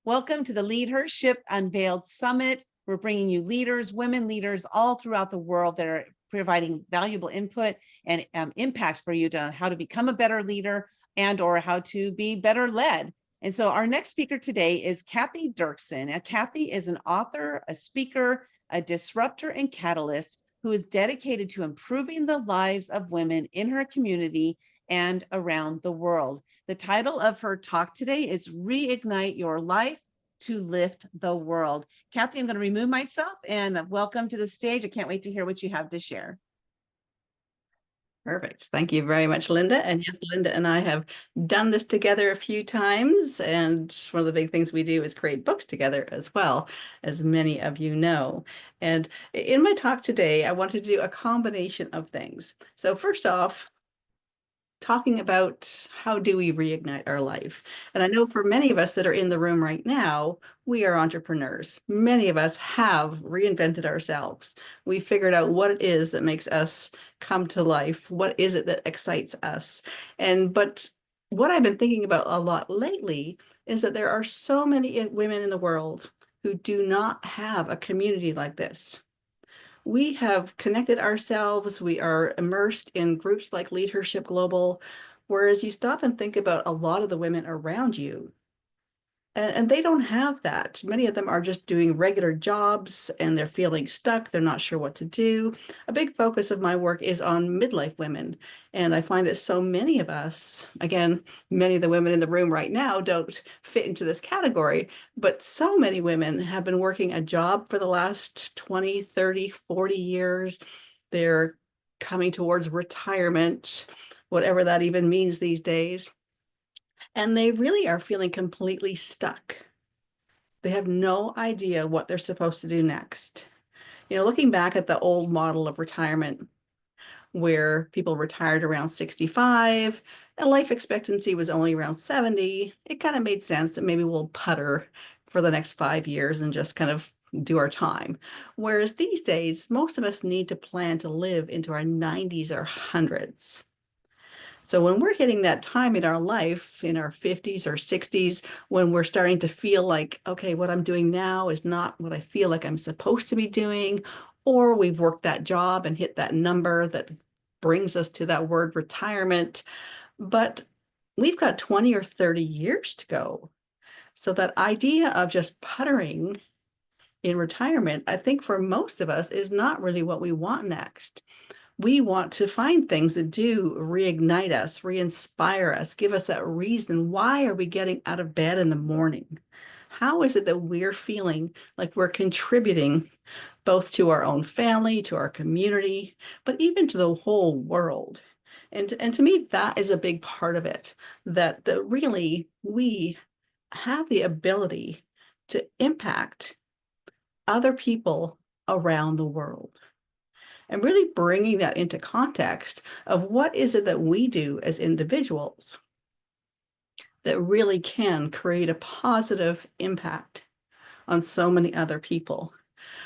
Welcome to the LeadHERship Unveiled Summit. We're bringing you leaders, women leaders all throughout the world that are providing valuable input and impact for you to how to become a better leader and or how to be better led. And so our next speaker today is Cathy Derksen. Now, Cathy is an author, a speaker, a disruptor, and catalyst who is dedicated to improving the lives of women in her community and around the world. The title of her talk today is Reignite Your Life to Lift the World. Cathy, I'm going to remove myself and welcome to the stage. I can't wait to hear what you have to share. Perfect. Thank you very much, Linda. And yes, Linda and I have done this together a few times. And one of the big things we do is create books together as well, as many of you know. And in my talk today, I want to do a combination of things. So first off, talking about how do we reignite our life. And I know for many of us that are in the room right now, we are entrepreneurs. Many of us have reinvented ourselves. We figured out what it is that makes us come to life. What is it that excites us? But what I've been thinking about a lot lately is that there are so many women in the world who do not have a community like this. We have connected ourselves. We are immersed in groups like LeadHERship Global, whereas you stop and think about a lot of the women around you, and they don't have that. Many of them are just doing regular jobs and they're feeling stuck. They're not sure what to do. A big focus of my work is on midlife women. And I find that so many of us, again, many of the women in the room right now don't fit into this category, but so many women have been working a job for the last 20, 30, 40 years. They're coming towards retirement, whatever that even means these days. And they really are feeling completely stuck. They have no idea what they're supposed to do next. Looking back at the old model of retirement, where people retired around 65 and life expectancy was only around 70, it kind of made sense that maybe we'll putter for the next 5 years and just kind of do our time. Whereas these days, most of us need to plan to live into our 90s or hundreds. So when we're hitting that time in our life, in our 50s or 60s, when we're starting to feel like, okay, what I'm doing now is not what I feel like I'm supposed to be doing, or we've worked that job and hit that number that brings us to that word retirement, but we've got 20 or 30 years to go. So that idea of just puttering in retirement, I think for most of us is not really what we want next. We want to find things that do reignite us, re-inspire us, give us that reason. Why are we getting out of bed in the morning? How is it that we're feeling like we're contributing both to our own family, to our community, but even to the whole world? And to me, that is a big part of it, that really we have the ability to impact other people around the world, and really bringing that into context of what is it that we do as individuals that really can create a positive impact on so many other people.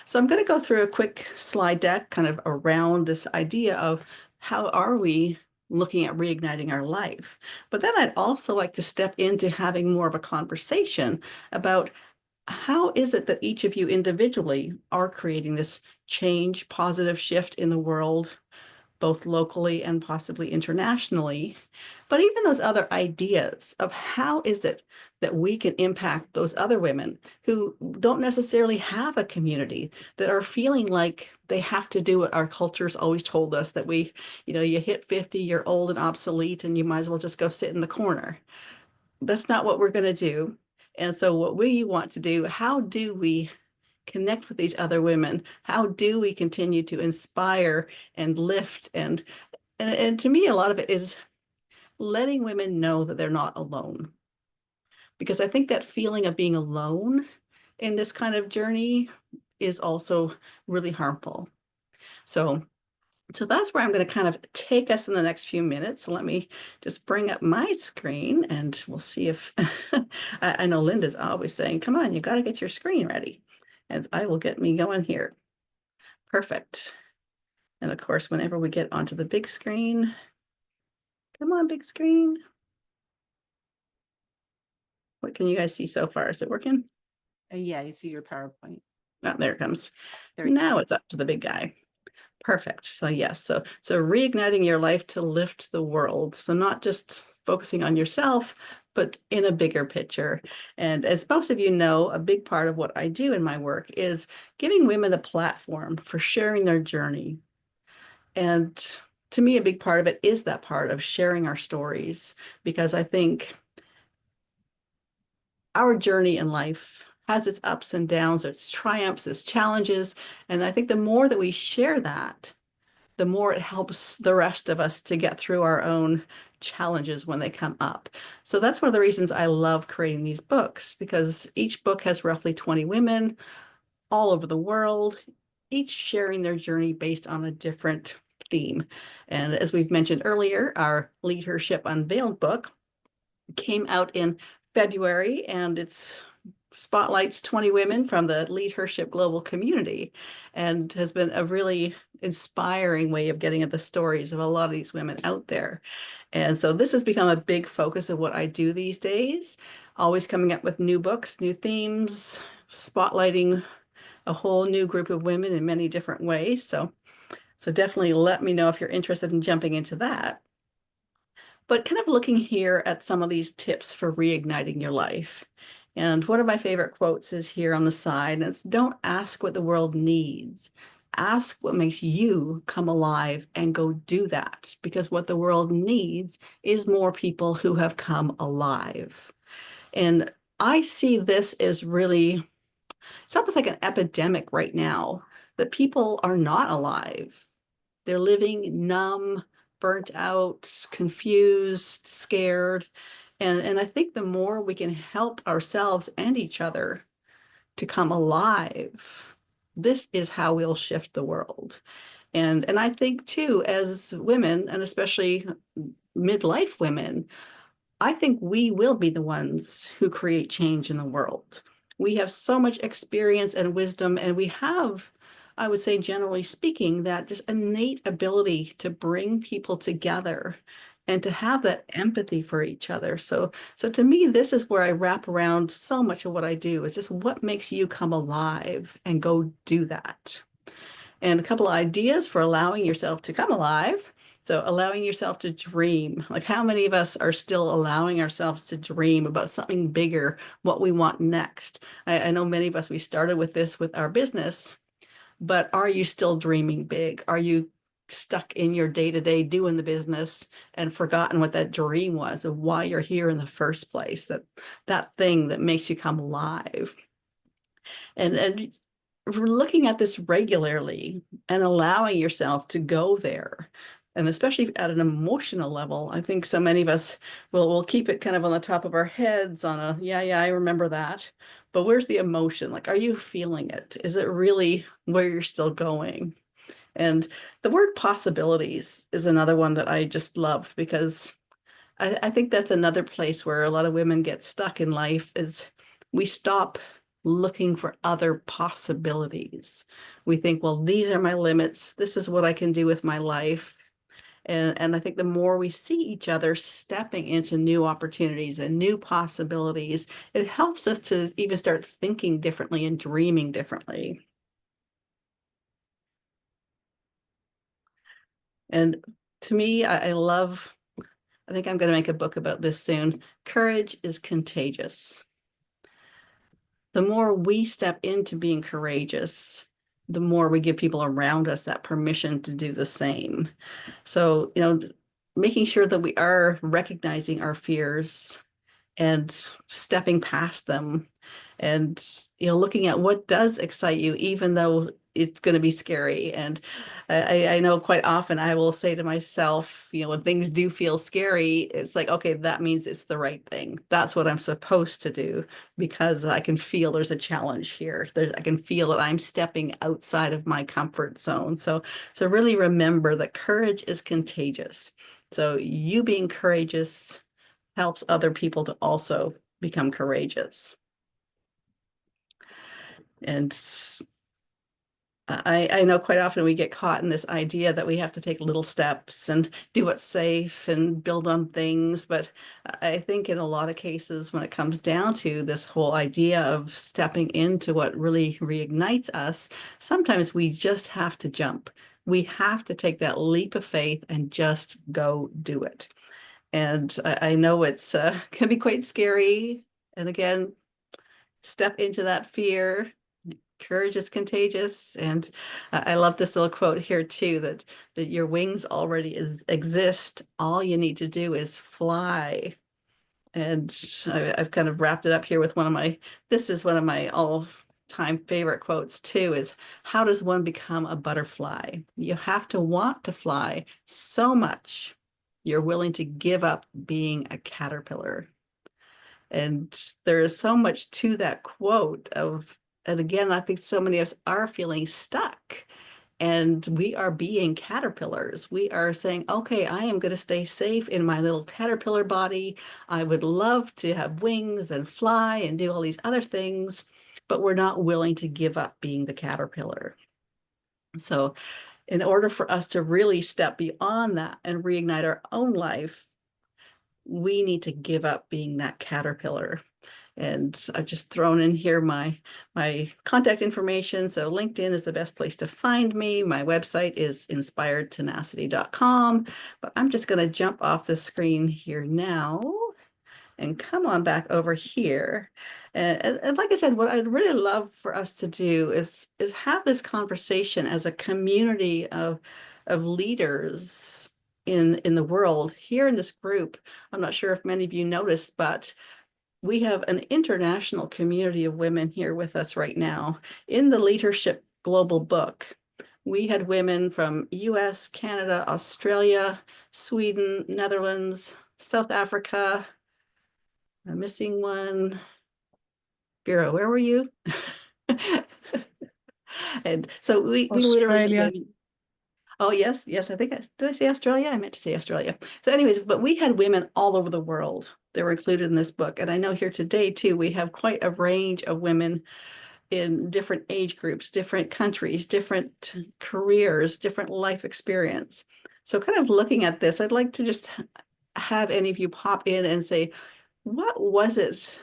So I'm going to go through a quick slide deck kind of around this idea of how are we looking at reigniting our life. But then I'd also like to step into having more of a conversation about how is it that each of you individually are creating this change, positive shift in the world, both locally and possibly internationally? But even those other ideas of how is it that we can impact those other women who don't necessarily have a community, that are feeling like they have to do what our culture's always told us, that you hit 50, you're old and obsolete, and you might as well just go sit in the corner. That's not what we're going to do. And so what we want to do, how do we connect with these other women? How do we continue to inspire and lift? And to me, a lot of it is letting women know that they're not alone. Because I think that feeling of being alone in this kind of journey is also really harmful. So that's where I'm going to kind of take us in the next few minutes. So let me just bring up my screen and we'll see if I know Linda's always saying, come on, you got to get your screen ready. And I will get me going here. Perfect. And of course, whenever we get onto the big screen, come on, big screen. What can you guys see so far? Is it working? Yeah, you see your PowerPoint. Oh, there it comes. There you Now it's up to the big guy. Perfect. So yes, so reigniting your life to lift the world. So not just focusing on yourself, but in a bigger picture. And as most of you know, a big part of what I do in my work is giving women a platform for sharing their journey. And to me, a big part of it is that part of sharing our stories, because I think our journey in life has its ups and downs, its triumphs, its challenges. And I think the more that we share that, the more it helps the rest of us to get through our own challenges when they come up. So that's one of the reasons I love creating these books, because each book has roughly 20 women all over the world, each sharing their journey based on a different theme. And as we've mentioned earlier, our LeadHERship Unveiled book came out in February, and it's spotlights 20 women from the LeadHERship global community, and has been a really inspiring way of getting at the stories of a lot of these women out there. And so this has become a big focus of what I do these days, always coming up with new books, new themes, spotlighting a whole new group of women in many different ways. So definitely let me know if you're interested in jumping into that. But kind of looking here at some of these tips for reigniting your life. And one of my favorite quotes is here on the side, and it's, don't ask what the world needs. Ask what makes you come alive and go do that, because what the world needs is more people who have come alive. And I see this as really, it's almost like an epidemic right now, that people are not alive. They're living numb, burnt out, confused, scared. And I think the more we can help ourselves and each other to come alive, this is how we'll shift the world. And I think too, as women, and especially midlife women, I think we will be the ones who create change in the world. We have so much experience and wisdom, and we have, I would say, generally speaking, that just innate ability to bring people together and to have that empathy for each other. So to me, this is where I wrap around so much of what I do, is just what makes you come alive and go do that. And a couple of ideas for allowing yourself to come alive. So allowing yourself to dream. Like, how many of us are still allowing ourselves to dream about something bigger, what we want next? I know many of us, we started with this with our business, but are you still dreaming big? Are you stuck in your day-to-day doing the business and forgotten what that dream was of why you're here in the first place, that thing that makes you come alive? And looking at this regularly and allowing yourself to go there. And especially at an emotional level, I think so many of us will keep it kind of on the top of our heads on a, yeah, I remember that. But where's the emotion? Like, are you feeling it? Is it really where you're still going? And the word possibilities is another one that I just love, because I think that's another place where a lot of women get stuck in life, is we stop looking for other possibilities. We think, well, these are my limits. This is what I can do with my life. And I think the more we see each other stepping into new opportunities and new possibilities, it helps us to even start thinking differently and dreaming differently. And to me, I love, I think I'm going to make a book about this soon. Courage is contagious. The more we step into being courageous, the more we give people around us that permission to do the same. So, making sure that we are recognizing our fears and stepping past them, and looking at what does excite you, even though it's going to be scary. And I know quite often I will say to myself, when things do feel scary, it's like, okay, that means it's the right thing. That's what I'm supposed to do, because I can feel there's a challenge here. I can feel that I'm stepping outside of my comfort zone. So really remember that courage is contagious. So you being courageous helps other people to also become courageous. And I know quite often we get caught in this idea that we have to take little steps and do what's safe and build on things. But I think in a lot of cases, when it comes down to this whole idea of stepping into what really reignites us, sometimes we just have to jump. We have to take that leap of faith and just go do it. And I know it's can be quite scary. And again, step into that fear. Courage is contagious. And I love this little quote here too, that your wings already exist. All you need to do is fly. And I've kind of wrapped it up here with this is one of my all-time favorite quotes too, is how does one become a butterfly? You have to want to fly so much you're willing to give up being a caterpillar. And there is so much to that quote and again, I think so many of us are feeling stuck and we are being caterpillars. We are saying, okay, I am going to stay safe in my little caterpillar body. I would love to have wings and fly and do all these other things, but we're not willing to give up being the caterpillar. So in order for us to really step beyond that and reignite our own life, we need to give up being that caterpillar. And I've just thrown in here my contact information. So LinkedIn is the best place to find me. My website is inspiredtenacity.com. But I'm just going to jump off the screen here now and come on back over here. And like I said, what I'd really love for us to do is have this conversation as a community of leaders in the world. Here in this group, I'm not sure if many of you noticed, but we have an international community of women here with us right now. In the LeadHERship Global Book, we had women from US, Canada, Australia, Sweden, Netherlands, South Africa. I'm missing one. Vera, where were you? And so we literally had Australia. women. Oh, yes, I think did I say Australia? I meant to say Australia. So anyways, but we had women all over the world that were included in this book. And I know here today too, we have quite a range of women in different age groups, different countries, different careers, different life experience. So kind of looking at this, I'd like to just have any of you pop in and say, what was it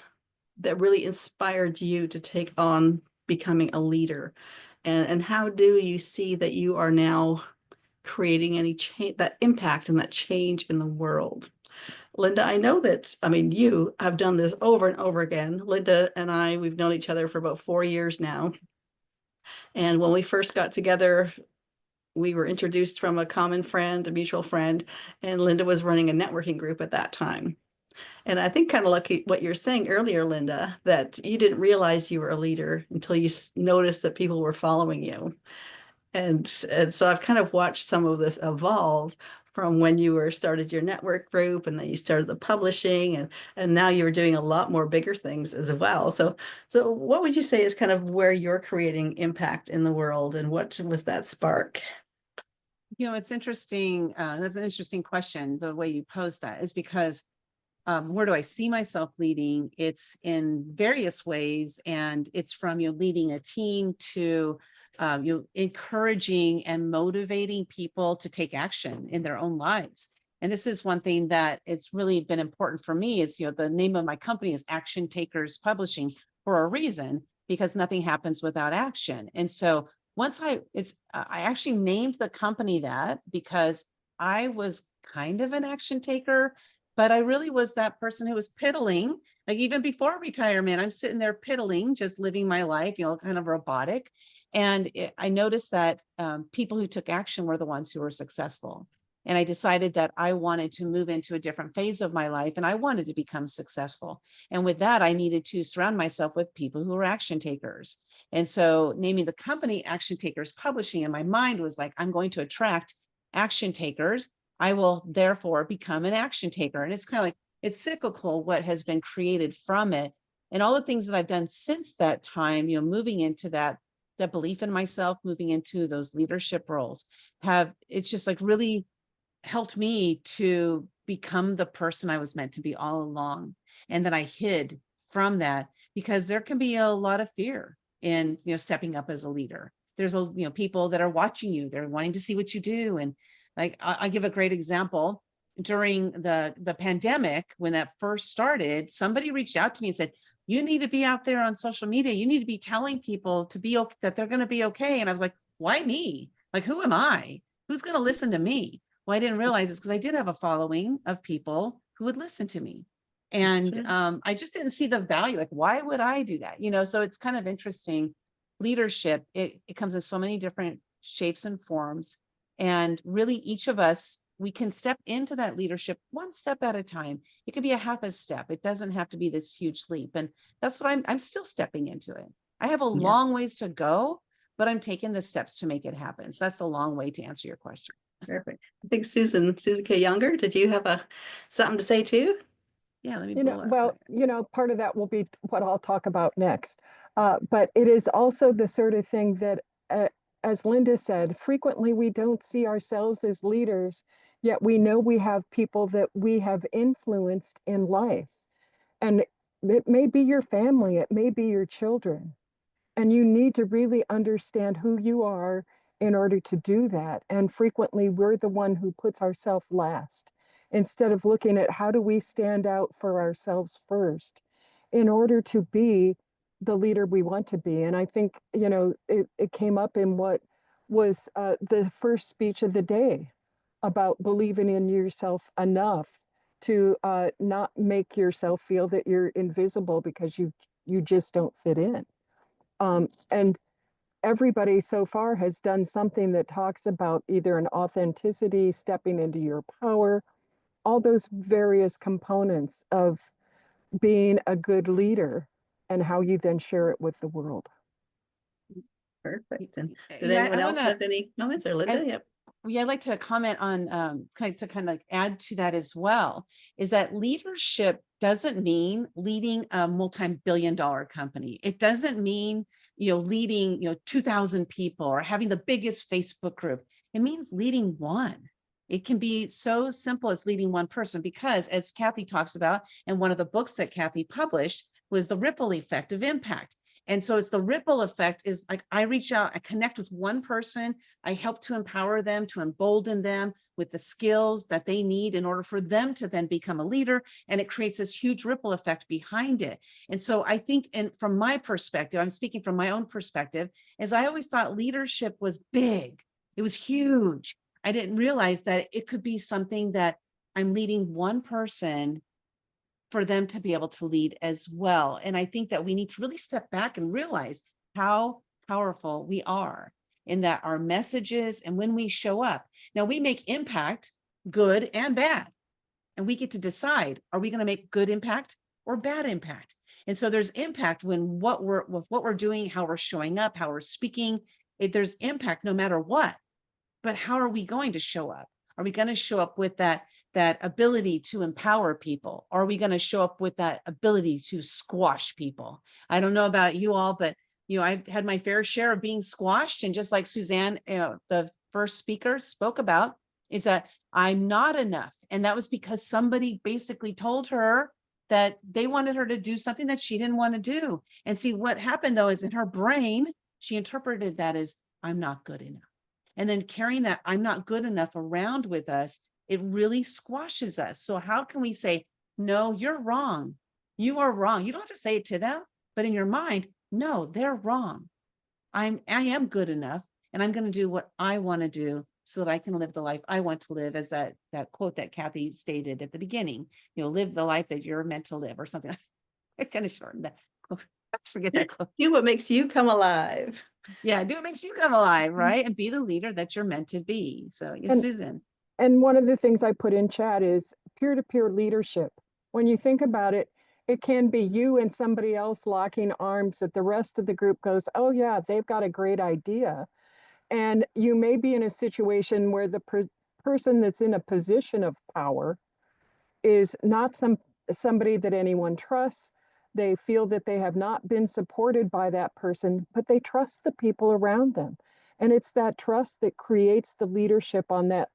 that really inspired you to take on becoming a leader? And how do you see that you are now creating any change, that impact and that change in the world? Linda, I know that, I mean, you have done this over and over again. Linda and I, we've known each other for about 4 years now. And when we first got together, we were introduced from a common friend, a mutual friend, and Linda was running a networking group at that time. And I think kind of like what you're saying earlier, Linda, that you didn't realize you were a leader until you noticed that people were following you. And so I've kind of watched some of this evolve from when you started your network group and then you started the publishing and now you're doing a lot more bigger things as well. So what would you say is kind of where you're creating impact in the world and what was that spark? You know, it's interesting. That's an interesting question. The way you pose that is because where do I see myself leading? It's in various ways, and it's from leading a team to encouraging and motivating people to take action in their own lives. And this is one thing that it's really been important for me is, the name of my company is Action Takers Publishing for a reason, because nothing happens without action. And so once I actually named the company that because I was kind of an action taker, but I really was that person who was piddling. Like even before retirement, I'm sitting there piddling, just living my life, kind of robotic. And I noticed that people who took action were the ones who were successful. And I decided that I wanted to move into a different phase of my life and I wanted to become successful. And with that, I needed to surround myself with people who were action takers. And so naming the company Action Takers Publishing in my mind was like, I'm going to attract action takers. I will therefore become an action taker. And it's kind of like, it's cyclical what has been created from it. And all the things that I've done since that time, moving into that belief in myself, moving into those leadership roles, it's just like really helped me to become the person I was meant to be all along. And that I hid from that because there can be a lot of fear in, stepping up as a leader. there's people that are watching you. They're wanting to see what you do. And like, I give a great example. During the pandemic, when that first started, somebody reached out to me and said, you need to be out there on social media. You need to be telling people to be okay, that they're going to be okay. And I was like, why me? Like, who am I? Who's going to listen to me? Well, I didn't realize it's because I did have a following of people who would listen to me. And I just didn't see the value. Like, why would I do that? So it's kind of interesting. Leadership, it comes in so many different shapes and forms. And really, each of us, we can step into that leadership one step at a time. It could be a half a step. It doesn't have to be this huge leap. And that's what I'm still stepping into it. I have a long ways to go, but I'm taking the steps to make it happen. So that's a long way to answer your question. Perfect. I think Susan K. Younger, did you have something to say too? Yeah, let me pull up. Well, part of that will be what I'll talk about next. But it is also the sort of thing that, as Linda said, frequently we don't see ourselves as leaders, yet we know we have people that we have influenced in life. And it may be your family, it may be your children. And you need to really understand who you are in order to do that. And frequently we're the one who puts ourselves last instead of looking at how do we stand out for ourselves first in order to be the leader we want to be. And I think, it came up in what was the first speech of the day about believing in yourself enough to not make yourself feel that you're invisible because you just don't fit in. And everybody so far has done something that talks about either an authenticity, stepping into your power, all those various components of being a good leader and how you then share it with the world. Perfect. And did anyone else have any comments, or Linda? Yep. Yeah, I'd like to comment on kind of add to that as well, is that leadership doesn't mean leading a multi-billion-dollar company. It doesn't mean, leading, 2,000 people or having the biggest Facebook group. It means leading one. It can be so simple as leading one person, because as Cathy talks about, and one of the books that Cathy published was the ripple effect of impact. And so it's the ripple effect is like, I reach out, I connect with one person, I help to empower them, to embolden them with the skills that they need in order for them to then become a leader. And it creates this huge ripple effect behind it. And so I think, and from my perspective, I'm speaking from my own perspective, is I always thought leadership was big. It was huge. I didn't realize that it could be something that I'm leading one person for them to be able to lead as well. And I think that we need to really step back and realize how powerful we are in that our messages and when we show up. Now we make impact, good and bad. And we get to decide, are we going to make good impact or bad impact? And so there's impact when what we're doing, how we're showing up, how we're speaking, there's impact no matter what. But how are we going to show up? Are we going to show up with that ability to empower people? Or are we going to show up with that ability to squash people? I don't know about you all, but I've had my fair share of being squashed. And just like Suzanne, the first speaker, spoke about, is that I'm not enough. And that was because somebody basically told her that they wanted her to do something that she didn't want to do. And see, what happened though is in her brain, she interpreted that as I'm not good enough. And then carrying that I'm not good enough around with us, it really squashes us. So how can we say, no, you're wrong. You are wrong. You don't have to say it to them, but in your mind, no, they're wrong. I am good enough, and I'm going to do what I want to do so that I can live the life I want to live, as that quote that Cathy stated at the beginning, live the life that you're meant to live, or something. I kind of shortened that. Forget that quote. Do what makes you come alive. Yeah, do what makes you come alive, right? And be the leader that you're meant to be. So yes, Susan. And one of the things I put in chat is peer-to-peer leadership. When you think about it, it can be you and somebody else locking arms that the rest of the group goes, oh yeah, they've got a great idea. And you may be in a situation where the person that's in a position of power is not somebody that anyone trusts. They feel that they have not been supported by that person, but they trust the people around them. And it's that trust that creates the leadership on that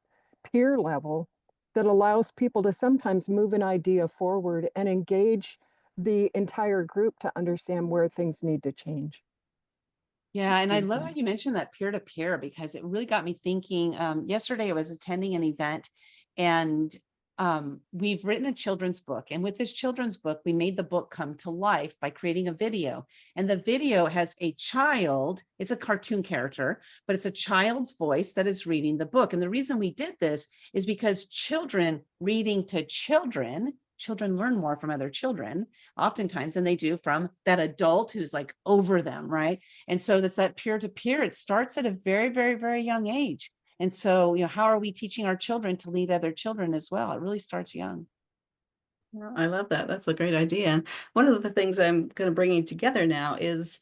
peer level that allows people to sometimes move an idea forward and engage the entire group to understand where things need to change. Yeah, and I love how Mhm. you mentioned that peer-to-peer because it really got me thinking. Yesterday I was attending an event and we've written a children's book. And with this children's book, we made the book come to life by creating a video. And the video has a child, it's a cartoon character, but it's a child's voice that is reading the book. And the reason we did this is because children reading to children learn more from other children oftentimes than they do from that adult who's like over them, right? And so that's that peer-to-peer. It starts at a very, very, very young age. And so, how are we teaching our children to lead other children as well? It really starts young. Well, I love that. That's a great idea. And one of the things I'm kind of bringing together now is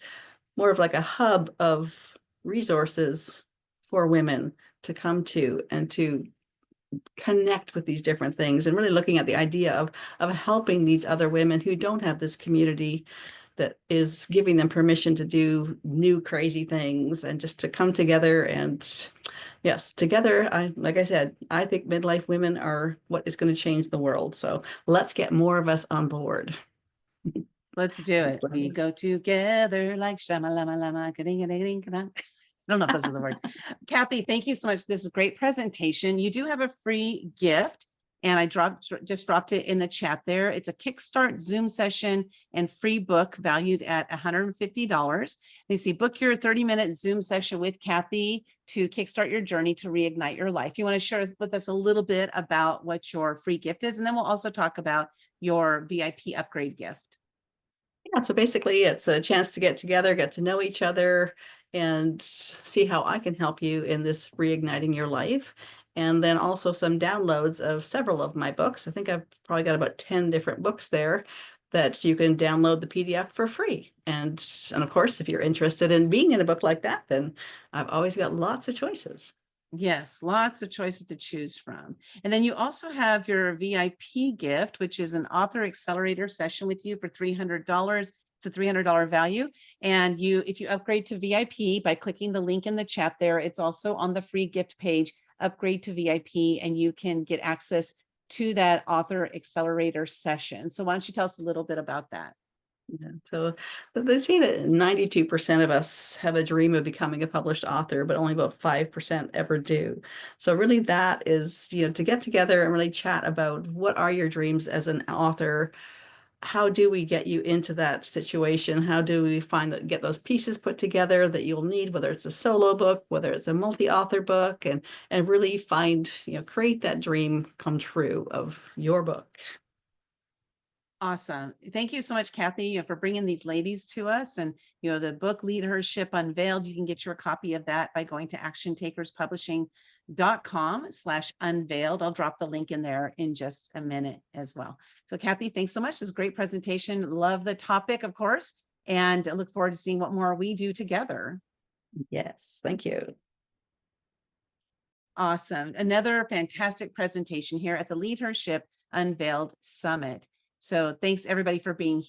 more of like a hub of resources for women to come to and to connect with these different things, and really looking at the idea of helping these other women who don't have this community that is giving them permission to do new crazy things and just to come together. And yes, together, like I said, I think midlife women are what is going to change the world. So let's get more of us on board. Let's do it. We go together like shamalama lama. I don't know if those are the words. Cathy, thank you so much. This is a great presentation. You do have a free gift, and I just dropped it in the chat there. It's a Kickstart Zoom session and free book valued at $150. You see, book your 30-minute Zoom session with Cathy to kickstart your journey to reignite your life. You want to share with us a little bit about what your free gift is, and then we'll also talk about your VIP upgrade gift. Yeah, so basically it's a chance to get together, get to know each other, and see how I can help you in this reigniting your life. And then also some downloads of several of my books. I think I've probably got about 10 different books there that you can download the PDF for free. And of course, if you're interested in being in a book like that, then I've always got lots of choices. Yes, lots of choices to choose from. And then you also have your VIP gift, which is an author accelerator session with you for $300. It's a $300 value. And if you upgrade to VIP by clicking the link in the chat there, it's also on the free gift page, upgrade to VIP, and you can get access to that author accelerator session. So why don't you tell us a little bit about that? Yeah. So they say that 92% of us have a dream of becoming a published author, but only about 5% ever do. So really that is, to get together and really chat about what are your dreams as an author? How do we get you into that situation? How do we get those pieces put together that you'll need, whether it's a solo book, whether it's a multi-author book, and really create that dream come true of your book. Awesome. Thank you so much, Cathy, for bringing these ladies to us. And, the book LeadHERship Unveiled, you can get your copy of that by going to actiontakerspublishing.com/unveiled. I'll drop the link in there in just a minute as well. So Cathy, thanks so much. This is a great presentation. Love the topic, of course, and I look forward to seeing what more we do together. Yes, thank you. Awesome. Another fantastic presentation here at the LeadHERship Unveiled Summit. So thanks everybody for being here.